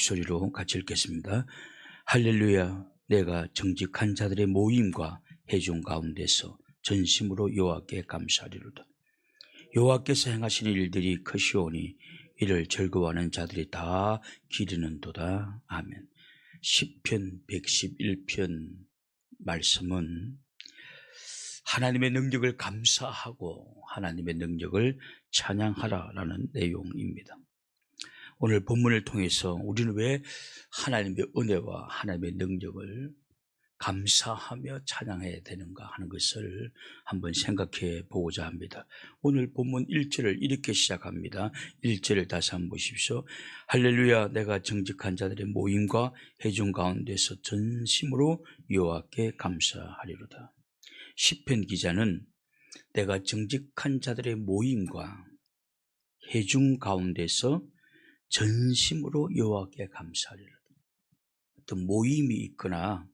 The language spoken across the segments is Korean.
목소리로 같이 읽겠습니다. 할렐루야. 내가 정직한 자들의 모임과 회중 가운데서 전심으로 여호와께 감사하리로다. 여호와께서 행하시는 일들이 크시오니 이를 즐거워하는 자들이 다 기르는도다. 아멘. 시편 111편 말씀은 하나님의 능력을 감사하고 하나님의 능력을 찬양하라라는 내용입니다. 오늘 본문을 통해서 우리는 왜 하나님의 은혜와 하나님의 능력을 감사하며 찬양해야 되는가 하는 것을 한번 생각해 보고자 합니다. 오늘 본문 1절을 이렇게 시작합니다. 1절을 다시 한번 보십시오. 할렐루야. 내가 정직한 자들의 모임과 회중 가운데서 전심으로 여호와께 감사하리로다. 시편 기자는 내가 정직한 자들의 모임과 회중 가운데서 전심으로 여호와께 감사하리로다. 어떤 모임이 있거나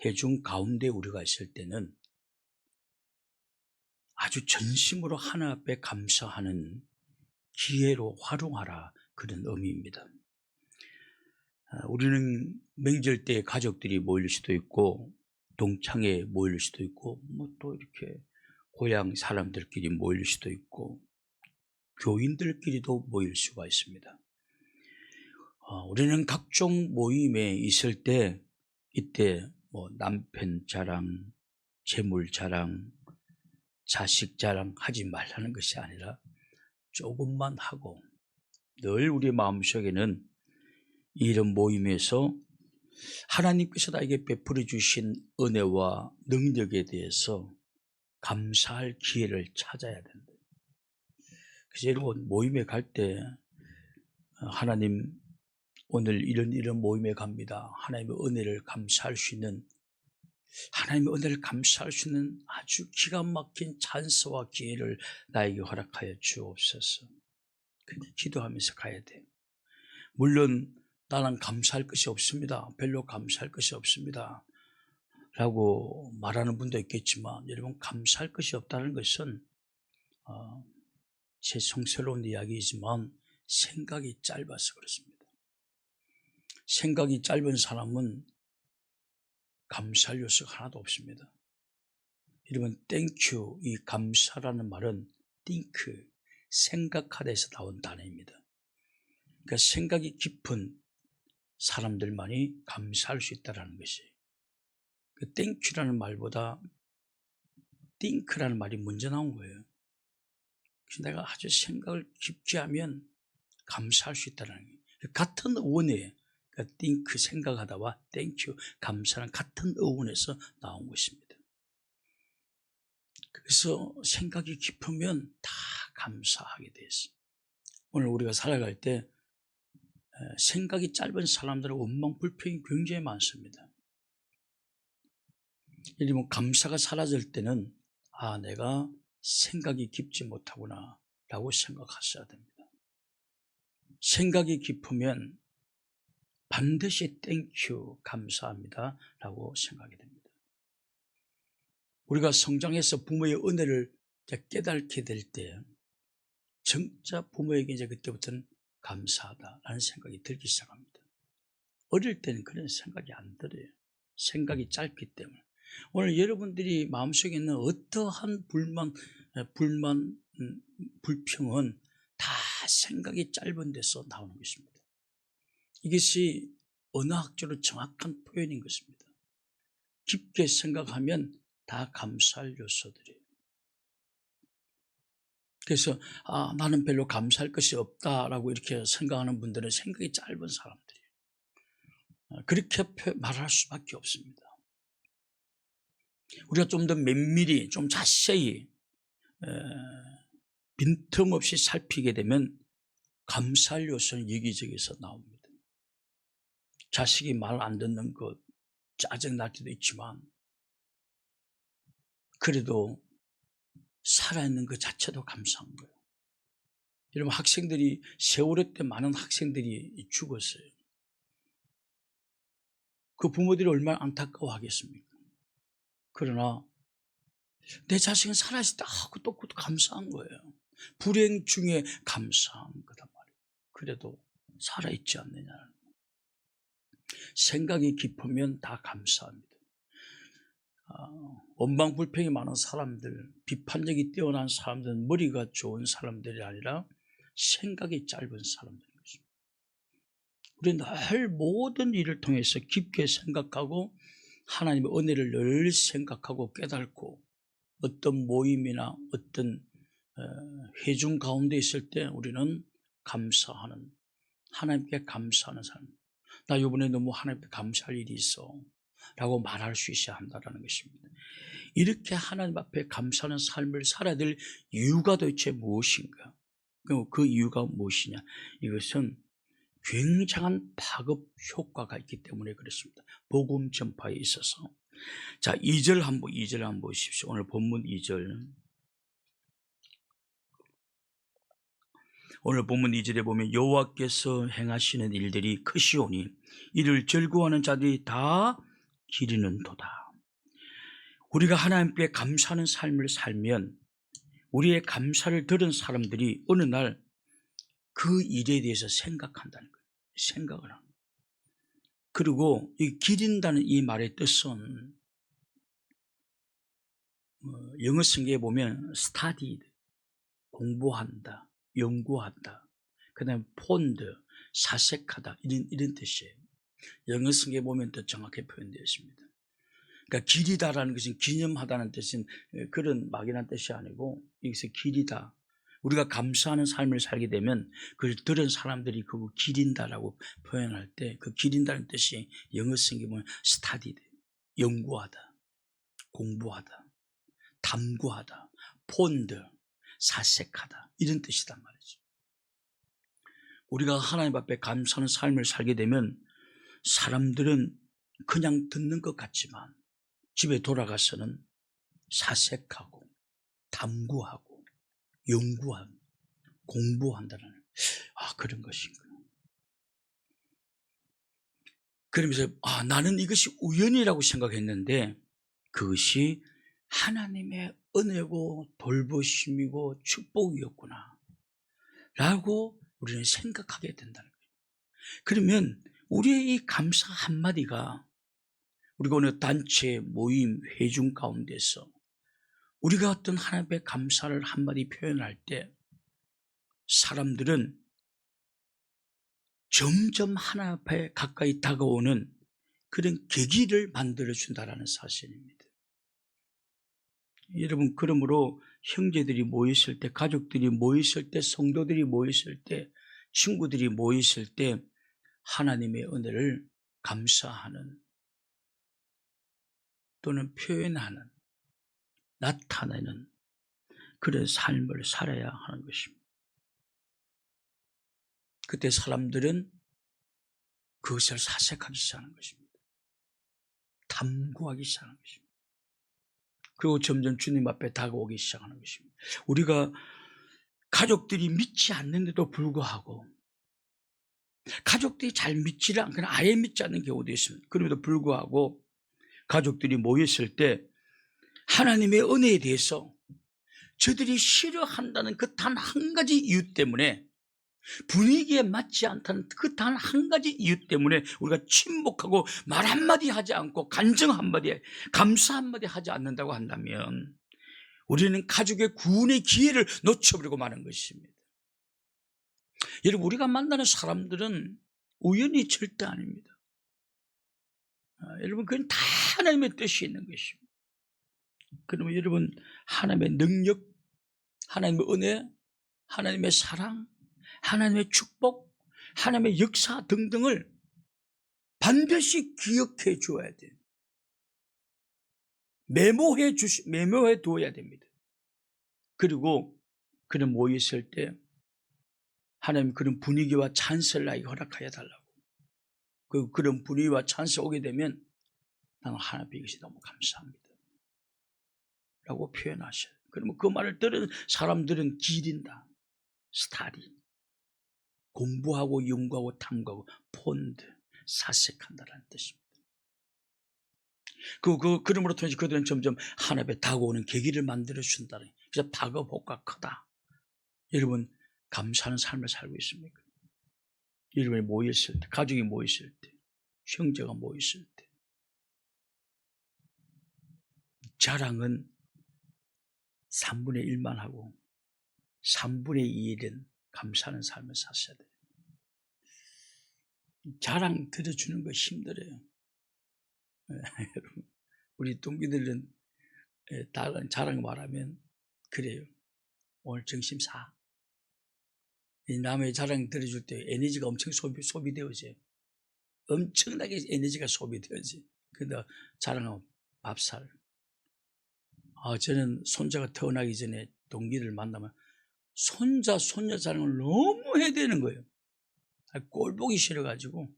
회중 가운데 우리가 있을 때는 아주 전심으로 하나 앞에 감사하는 기회로 활용하라, 그런 의미입니다. 우리는 명절 때 가족들이 모일 수도 있고 동창회 모일 수도 있고 또 이렇게 고향 사람들끼리 모일 수도 있고 교인들끼리도 모일 수가 있습니다. 우리는 각종 모임에 있을 때 이때 남편 자랑, 재물 자랑, 자식 자랑 하지 말라는 것이 아니라 조금만 하고 늘 우리 마음속에는 이런 모임에서 하나님께서 나에게 베풀어 주신 은혜와 능력에 대해서 감사할 기회를 찾아야 된다. 그래서 여러분 모임에 갈 때 하나님 오늘 이런 모임에 갑니다. 하나님의 은혜를 감사할 수 있는 아주 기가 막힌 찬스와 기회를 나에게 허락하여 주옵소서. 근데 기도하면서 가야 돼요. 물론 나는 감사할 것이 없습니다. 별로 감사할 것이 없습니다. 라고 말하는 분도 있겠지만 여러분 감사할 것이 없다는 것은 제 성스러운 이야기이지만 생각이 짧아서 그렇습니다. 생각이 짧은 사람은 감사할 요소가 하나도 없습니다. 여러분 땡큐, 이 감사라는 말은 think, 생각하다에서 나온 단어입니다. 그러니까 생각이 깊은 사람들만이 감사할 수 있다는 것이에요. 그 땡큐라는 말보다 think라는 말이 먼저 나온 거예요. 그래서 내가 아주 생각을 깊게 하면 감사할 수 있다는 거예요. 같은 어원이에요. 그러니까 think, 생각하다와 thank you, 감사는 같은 어원에서 나온 것입니다. 그래서 생각이 깊으면 다 감사하게 되었어요. 오늘 우리가 살아갈 때 생각이 짧은 사람들은 원망, 불평이 굉장히 많습니다. 예를 들면 감사가 사라질 때는 내가 생각이 깊지 못하구나 라고 생각하셔야 됩니다. 생각이 깊으면 반드시 땡큐, 감사합니다 라고 생각이 됩니다. 우리가 성장해서 부모의 은혜를 깨닫게 될 때 진짜 부모에게 이제 그때부터는 감사하다라는 생각이 들기 시작합니다. 어릴 때는 그런 생각이 안 들어요. 생각이 짧기 때문에. 오늘 여러분들이 마음속에 있는 어떠한 불평은 다 생각이 짧은 데서 나오는 것입니다. 이것이 언어학적으로 정확한 표현인 것입니다. 깊게 생각하면 다 감사할 요소들이에요. 그래서 나는 별로 감사할 것이 없다라고 이렇게 생각하는 분들은 생각이 짧은 사람들이에요. 그렇게 말할 수밖에 없습니다. 우리가 좀 더 면밀히, 좀 자세히 빈틈없이 살피게 되면 감사할 요소는 여기저기서 나옵니다. 자식이 말 안 듣는 것 짜증날 때도 있지만 그래도 살아있는 것 자체도 감사한 거예요. 여러분 학생들이 세월호 때 많은 학생들이 죽었어요. 그 부모들이 얼마나 안타까워하겠습니까? 그러나 내 자식은 살아있다 하고 또 감사한 거예요. 불행 중에 감사한 거단 말이에요. 그래도 살아있지 않느냐는. 생각이 깊으면 다 감사합니다. 원망불평이 많은 사람들, 비판력이 뛰어난 사람들은 머리가 좋은 사람들이 아니라 생각이 짧은 사람들인 것입니다. 우리는 늘 모든 일을 통해서 깊게 생각하고 하나님의 은혜를 늘 생각하고 깨닫고 어떤 모임이나 어떤 회중 가운데 있을 때 우리는 감사하는, 하나님께 감사하는 삶. 나 이번에 너무 하나님께 감사할 일이 있어 라고 말할 수 있어야 한다는 것입니다. 이렇게 하나님 앞에 감사하는 삶을 살아야 될 이유가 도대체 무엇인가? 그 이유가 무엇이냐? 이것은 굉장한 파급 효과가 있기 때문에 그렇습니다. 복음 전파에 있어서. 자, 2절 한번 보십시오. 오늘 본문 2절. 오늘 본문 2절에 보면 여호와께서 행하시는 일들이 크시오니 이를 즐거워하는 자들이 다 기리는도다. 우리가 하나님께 감사하는 삶을 살면 우리의 감사를 들은 사람들이 어느 날 그 일에 대해서 생각한다는 거예요. 생각을 합니다. 그리고 이 기린다는 이 말의 뜻은 영어 성경에 보면 studied, 공부한다, 연구한다, 그 다음에 pond, 사색하다 이런 뜻이에요. 영어 성경에 보면 더 정확하게 표현되어 있습니다. 그러니까 기리다라는 것은 기념하다는 뜻인 그런 막연한 뜻이 아니고 여기서 기리다. 우리가 감사하는 삶을 살게 되면 그걸 들은 사람들이 그거 기린다라고 표현할 때 그 기린다는 뜻이 영어 성경에 보면 studied, 연구하다, 공부하다, 탐구하다, 폰드, 사색하다 이런 뜻이단 말이죠. 우리가 하나님 앞에 감사하는 삶을 살게 되면 사람들은 그냥 듣는 것 같지만 집에 돌아가서는 사색하고 탐구하고 연구하고 공부한다는 그런 것인가. 그러면서 나는 이것이 우연이라고 생각했는데 그것이 하나님의 은혜고 돌보심이고 축복이었구나 라고 우리는 생각하게 된다는 거예요. 그러면 우리의 이 감사 한마디가 우리가 어느 단체, 모임, 회중 가운데서 우리가 어떤 하나님의 감사를 한마디 표현할 때 사람들은 점점 하나님 앞에 가까이 다가오는 그런 계기를 만들어준다는 사실입니다. 여러분, 그러므로 형제들이 모였을 때, 가족들이 모였을 때, 성도들이 모였을 때, 친구들이 모였을 때 하나님의 은혜를 감사하는 또는 표현하는, 나타내는 그런 삶을 살아야 하는 것입니다. 그때 사람들은 그것을 사색하기 시작하는 것입니다. 탐구하기 시작하는 것입니다. 그리고 점점 주님 앞에 다가오기 시작하는 것입니다. 우리가 가족들이 믿지 않는데도 불구하고 가족들이 잘 믿지를 않거나 아예 믿지 않는 경우도 있습니다. 그럼에도 불구하고 가족들이 모였을 때 하나님의 은혜에 대해서 저들이 싫어한다는 그 단 한 가지 이유 때문에 분위기에 맞지 않다는 그 단 한 가지 이유 때문에 우리가 침묵하고 말 한마디 하지 않고 간증 한마디, 감사 한마디 하지 않는다고 한다면 우리는 가족의 구원의 기회를 놓쳐버리고 마는 것입니다. 여러분, 우리가 만나는 사람들은 우연이 절대 아닙니다. 여러분, 그건 다 하나님의 뜻이 있는 것입니다. 그러면 여러분, 하나님의 능력, 하나님의 은혜, 하나님의 사랑, 하나님의 축복, 하나님의 역사 등등을 반드시 기억해 주어야 돼요. 메모해 두어야 됩니다. 그리고 그런 모였을 때 하나님 그런 분위기와 찬스를 나에게 허락하여 달라고. 그런 분위기와 찬스 오게 되면 나는 하나님 이것이 너무 감사합니다 라고 표현하셔요. 그러면 그 말을 들은 사람들은 기린다, 스타디, 공부하고 연구하고 탐구하고 폰드, 사색한다는 뜻입니다. 그러므로 통해서 그들은 점점 하나님에 다가오는 계기를 만들어준다는, 그래서 파급 효과가 크다. 여러분, 감사하는 삶을 살고 있습니까? 여러분이 모였을 때, 가족이 모였을 때 형제가 모였을 때. 자랑은 3분의 1만 하고 3분의 2일은 감사하는 삶을 사셔야 돼요. 자랑 들어주는 거 힘들어요. 여러분, 우리 동기들은 다른 자랑 말하면 그래요. 오늘 점심 사. 이 남의 자랑 들어줄 때 에너지가 엄청 소비되어져요. 엄청나게 에너지가 소비되어져요. 근데 자랑하면 밥 살. 저는 손자가 태어나기 전에 동기를 만나면 손자, 손녀 자랑을 너무 해야 되는 거예요. 꼴 보기 싫어가지고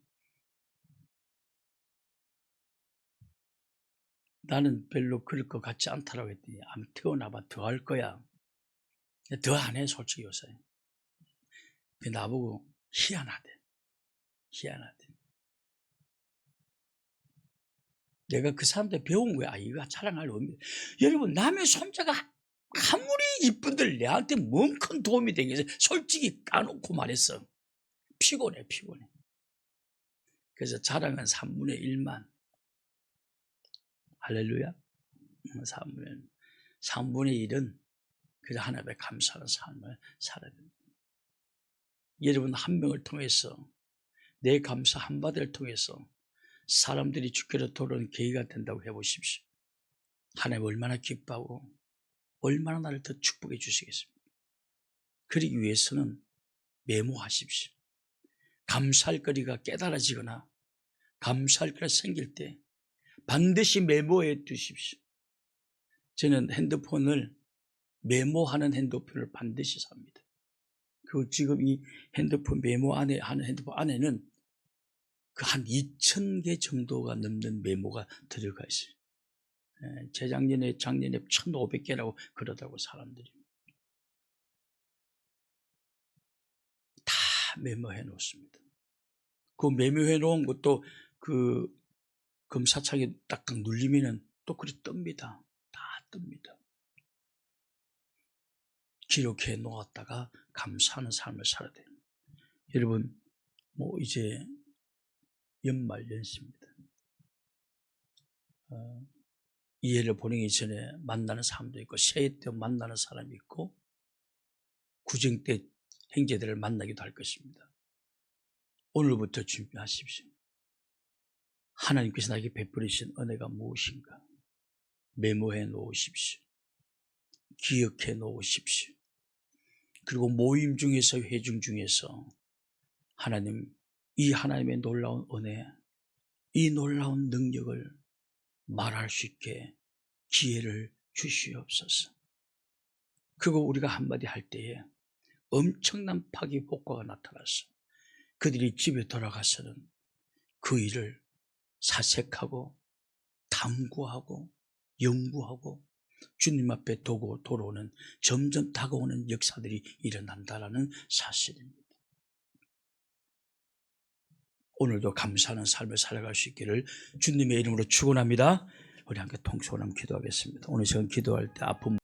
나는 별로 그럴 것 같지 않다라고 했더니 아마 태어나봐 더 할 거야. 더 안 해, 솔직히 요새. 나보고 희한하대. 내가 그 사람한테 배운 거야. 이거 자랑할 의미. 여러분, 남의 손자가 아무리 이쁜들 내한테 뭔 큰 도움이 되겠어. 솔직히 까놓고 말했어. 피곤해. 그래서 자랑은 3분의 1만. 할렐루야. 3분의 1은 그저 하나님의 감사하는 삶을 살아야 됩니다. 여러분 한 명을 통해서 내 감사 한마디를 통해서 사람들이 주께로 돌아오는 계기가 된다고 해보십시오. 하나님 얼마나 기뻐하고 얼마나 나를 더 축복해 주시겠습니까? 그러기 위해서는 메모하십시오. 감사할 거리가 깨달아지거나 감사할 거리가 생길 때 반드시 메모해 두십시오. 저는 핸드폰을 메모하는 핸드폰을 반드시 삽니다. 그리고 지금 이 핸드폰 메모 안에 하는 핸드폰 안에는 그 한 2,000개 정도가 넘는 메모가 들어가 있어요. 작년에 1,500개라고 그러더라고 사람들이. 다 메모해 놓습니다. 그 메모해 놓은 것도 그 검사창에 딱딱 눌리면은 또 그리 뜹니다. 다 뜹니다. 기록해 놓았다가 감사하는 삶을 살아야 돼요. 여러분, 이제 연말 연시입니다. 이해를 보내기 전에 만나는 사람도 있고 새해 때 만나는 사람이 있고 구정 때 형제들을 만나기도 할 것입니다. 오늘부터 준비하십시오. 하나님께서 나에게 베풀으신 은혜가 무엇인가 메모해 놓으십시오. 기억해 놓으십시오. 그리고 모임 중에서 회중 중에서 이 하나님의 놀라운 은혜, 이 놀라운 능력을 말할 수 있게 기회를 주시옵소서. 그리고 우리가 한마디 할 때에 엄청난 파기 효과가 나타나서 그들이 집에 돌아가서는 그 일을 사색하고 탐구하고 연구하고 주님 앞에 두고 돌아오는 점점 다가오는 역사들이 일어난다는 사실입니다. 오늘도 감사하는 삶을 살아갈 수 있기를 주님의 이름으로 축원합니다. 우리 함께 통성으로 기도하겠습니다. 오늘 시간 기도할 때 아픔